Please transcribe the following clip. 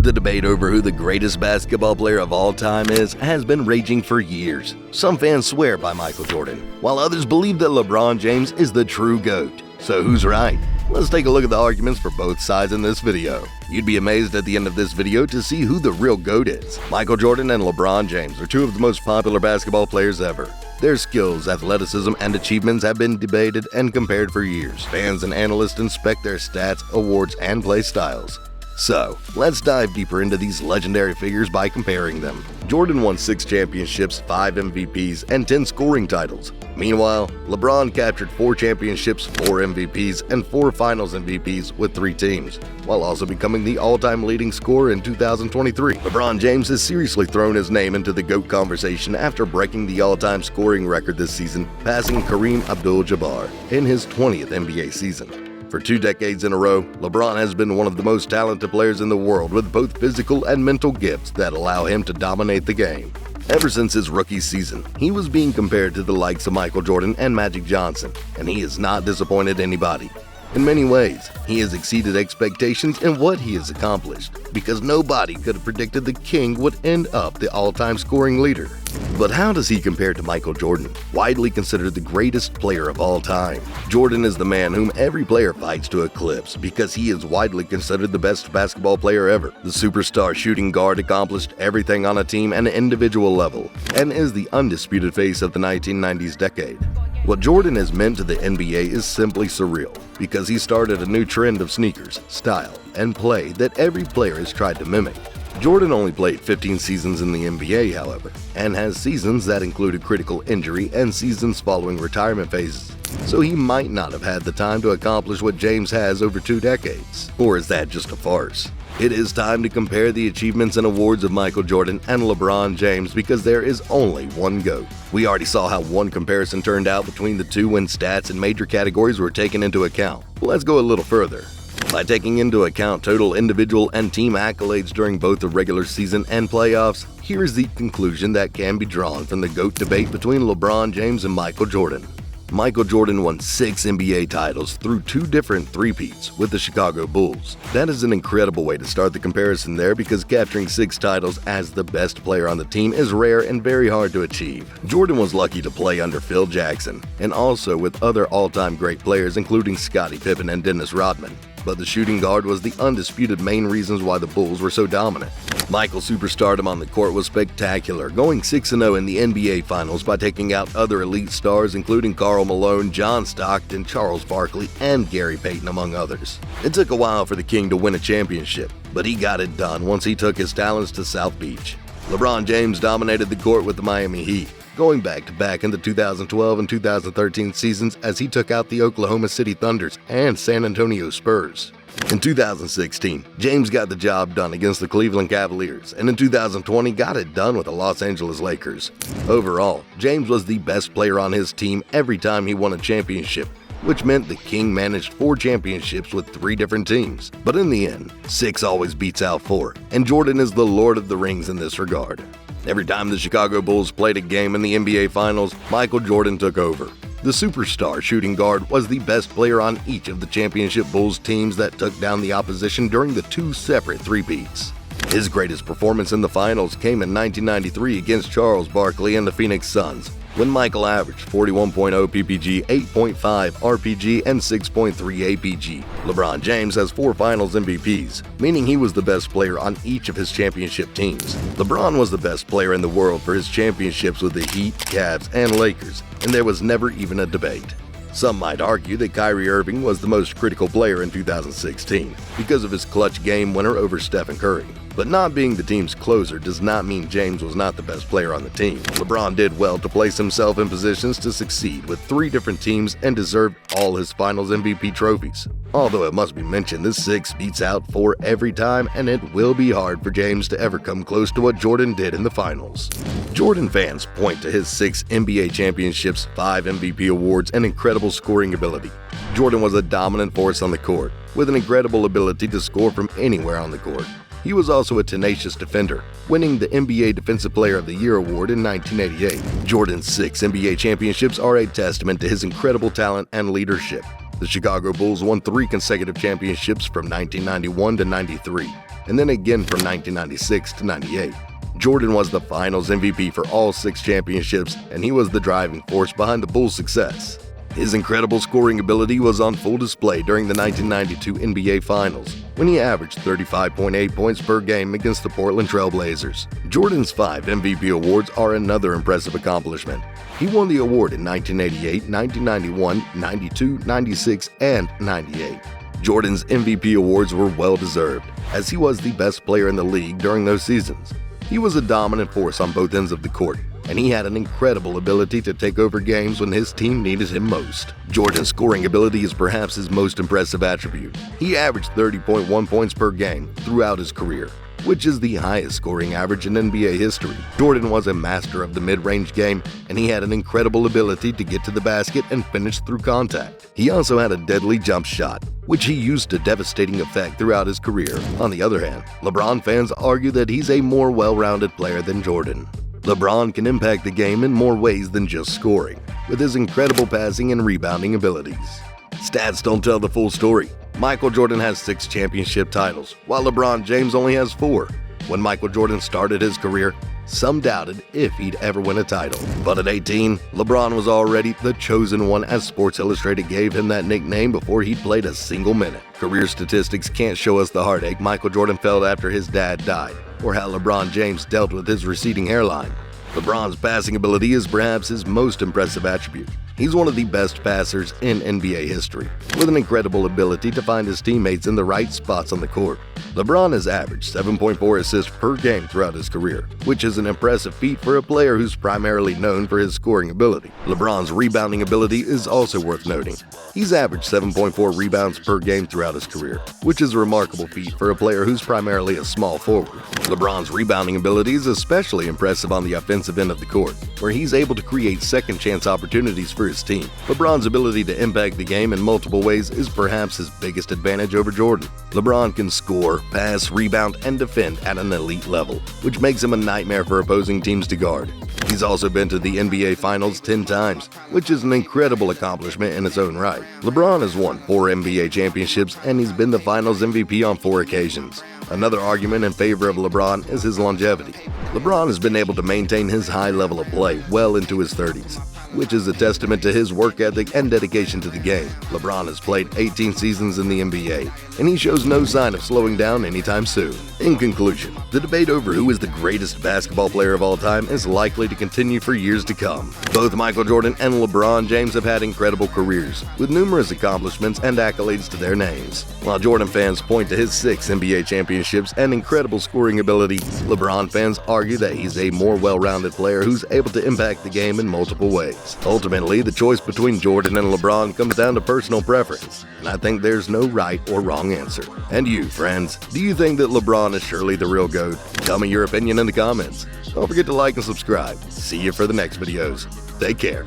The debate over who the greatest basketball player of all time is has been raging for years. Some fans swear by Michael Jordan, while others believe that LeBron James is the true GOAT. So who's right? Let's take a look at the arguments for both sides in this video. You'd be amazed at the end of this video to see who the real GOAT is. Michael Jordan and LeBron James are two of the most popular basketball players ever. Their skills, athleticism, and achievements have been debated and compared for years. Fans and analysts inspect their stats, awards, and play styles. So, let's dive deeper into these legendary figures by comparing them. Jordan won 6 championships, 5 MVPs, and 10 scoring titles. Meanwhile, LeBron captured 4 championships, 4 MVPs, and 4 Finals MVPs with 3 teams, while also becoming the all-time leading scorer in 2023. LeBron James has seriously thrown his name into the GOAT conversation after breaking the all-time scoring record this season, passing Kareem Abdul-Jabbar in his 20th NBA season. For 2 decades in a row, LeBron has been one of the most talented players in the world with both physical and mental gifts that allow him to dominate the game. Ever since his rookie season, he was being compared to the likes of Michael Jordan and Magic Johnson, and he has not disappointed anybody. In many ways, he has exceeded expectations in what he has accomplished, because nobody could have predicted the King would end up the all-time scoring leader. But how does he compare to Michael Jordan, widely considered the greatest player of all time? Jordan is the man whom every player fights to eclipse because he is widely considered the best basketball player ever. The superstar shooting guard accomplished everything on a team and individual level, and is the undisputed face of the 1990s decade. What Jordan has meant to the NBA is simply surreal, because he started a new trend of sneakers, style, and play that every player has tried to mimic. Jordan only played 15 seasons in the NBA, however, and has seasons that included critical injury and seasons following retirement phases, so he might not have had the time to accomplish what James has over 2 decades. Or is that just a farce? It is time to compare the achievements and awards of Michael Jordan and LeBron James because there is only one GOAT. We already saw how one comparison turned out between the two when stats and major categories were taken into account. Let's go a little further. By taking into account total individual and team accolades during both the regular season and playoffs, here is the conclusion that can be drawn from the GOAT debate between LeBron James and Michael Jordan. Michael Jordan won 6 NBA titles through 2 different three-peats with the Chicago Bulls. That is an incredible way to start the comparison there because capturing 6 titles as the best player on the team is rare and very hard to achieve. Jordan was lucky to play under Phil Jackson and also with other all-time great players including Scottie Pippen and Dennis Rodman. But the shooting guard was the undisputed main reasons why the Bulls were so dominant. Michael's superstardom on the court was spectacular, going 6-0 in the NBA Finals by taking out other elite stars including Karl Malone, John Stockton, Charles Barkley, and Gary Payton, among others. It took a while for the King to win a championship, but he got it done once he took his talents to South Beach. LeBron James dominated the court with the Miami Heat, going back-to-back in the 2012 and 2013 seasons as he took out the Oklahoma City Thunders and San Antonio Spurs. In 2016, James got the job done against the Cleveland Cavaliers, and in 2020 got it done with the Los Angeles Lakers. Overall, James was the best player on his team every time he won a championship, which meant the King managed 4 championships with 3 different teams. But in the end, 6 always beats out 4, and Jordan is the Lord of the Rings in this regard. Every time the Chicago Bulls played a game in the NBA Finals, Michael Jordan took over. The superstar shooting guard was the best player on each of the championship Bulls teams that took down the opposition during the 2 separate three-peats. His greatest performance in the finals came in 1993 against Charles Barkley and the Phoenix Suns, when Michael averaged 41.0 PPG, 8.5 RPG, and 6.3 APG. LeBron James has 4 Finals MVPs, meaning he was the best player on each of his championship teams. LeBron was the best player in the world for his championships with the Heat, Cavs, and Lakers, and there was never even a debate. Some might argue that Kyrie Irving was the most critical player in 2016 because of his clutch game winner over Stephen Curry. But not being the team's closer does not mean James was not the best player on the team. LeBron did well to place himself in positions to succeed with 3 different teams and deserved all his Finals MVP trophies. Although it must be mentioned, this 6 beats out 4 every time, and it will be hard for James to ever come close to what Jordan did in the Finals. Jordan fans point to his 6 NBA championships, 5 MVP awards, and incredible scoring ability. Jordan was a dominant force on the court, with an incredible ability to score from anywhere on the court. He was also a tenacious defender, winning the NBA Defensive Player of the Year award in 1988. Jordan's 6 NBA championships are a testament to his incredible talent and leadership. The Chicago Bulls won 3 consecutive championships from 1991 to 93. and then again from 1996 to 98. Jordan was the Finals MVP for all 6 championships, and he was the driving force behind the Bulls' success. His incredible scoring ability was on full display during the 1992 NBA Finals, when he averaged 35.8 points per game against the Portland Trail Blazers. Jordan's 5 MVP awards are another impressive accomplishment. He won the award in 1988, 1991, 92, 96, and 98. Jordan's MVP awards were well-deserved, as he was the best player in the league during those seasons. He was a dominant force on both ends of the court, and he had an incredible ability to take over games when his team needed him most. Jordan's scoring ability is perhaps his most impressive attribute. He averaged 30.1 points per game throughout his career, which is the highest scoring average in NBA history. Jordan was a master of the mid-range game, and he had an incredible ability to get to the basket and finish through contact. He also had a deadly jump shot, which he used to devastating effect throughout his career. On the other hand, LeBron fans argue that he's a more well-rounded player than Jordan. LeBron can impact the game in more ways than just scoring, with his incredible passing and rebounding abilities. Stats don't tell the full story. Michael Jordan has 6 championship titles, while LeBron James only has 4. When Michael Jordan started his career, some doubted if he'd ever win a title. But at 18, LeBron was already the chosen one, as Sports Illustrated gave him that nickname before he'd played a single minute. Career statistics can't show us the heartache Michael Jordan felt after his dad died, or how LeBron James dealt with his receding hairline. LeBron's passing ability is perhaps his most impressive attribute. He's one of the best passers in NBA history, with an incredible ability to find his teammates in the right spots on the court. LeBron has averaged 7.4 assists per game throughout his career, which is an impressive feat for a player who's primarily known for his scoring ability. LeBron's rebounding ability is also worth noting. He's averaged 7.4 rebounds per game throughout his career, which is a remarkable feat for a player who's primarily a small forward. LeBron's rebounding ability is especially impressive on the offensive end of the court, where he's able to create second-chance opportunities for his team. LeBron's ability to impact the game in multiple ways is perhaps his biggest advantage over Jordan. LeBron can score, pass, rebound, and defend at an elite level, which makes him a nightmare for opposing teams to guard. He's also been to the NBA Finals 10 times, which is an incredible accomplishment in its own right. LeBron has won 4 NBA championships, and he's been the Finals MVP on 4 occasions. Another argument in favor of LeBron is his longevity. LeBron has been able to maintain his high level of play well into his 30s, which is a testament to his work ethic and dedication to the game. LeBron has played 18 seasons in the NBA, and he shows no sign of slowing down anytime soon. In conclusion, the debate over who is the greatest basketball player of all time is likely to continue for years to come. Both Michael Jordan and LeBron James have had incredible careers, with numerous accomplishments and accolades to their names. While Jordan fans point to his 6 NBA championships and incredible scoring ability, LeBron fans argue that he's a more well-rounded player who's able to impact the game in multiple ways. Ultimately, the choice between Jordan and LeBron comes down to personal preference, and I think there's no right or wrong answer. And you, friends, do you think that LeBron is surely the real GOAT? Tell me your opinion in the comments. Don't forget to like and subscribe. See you for the next videos. Take care.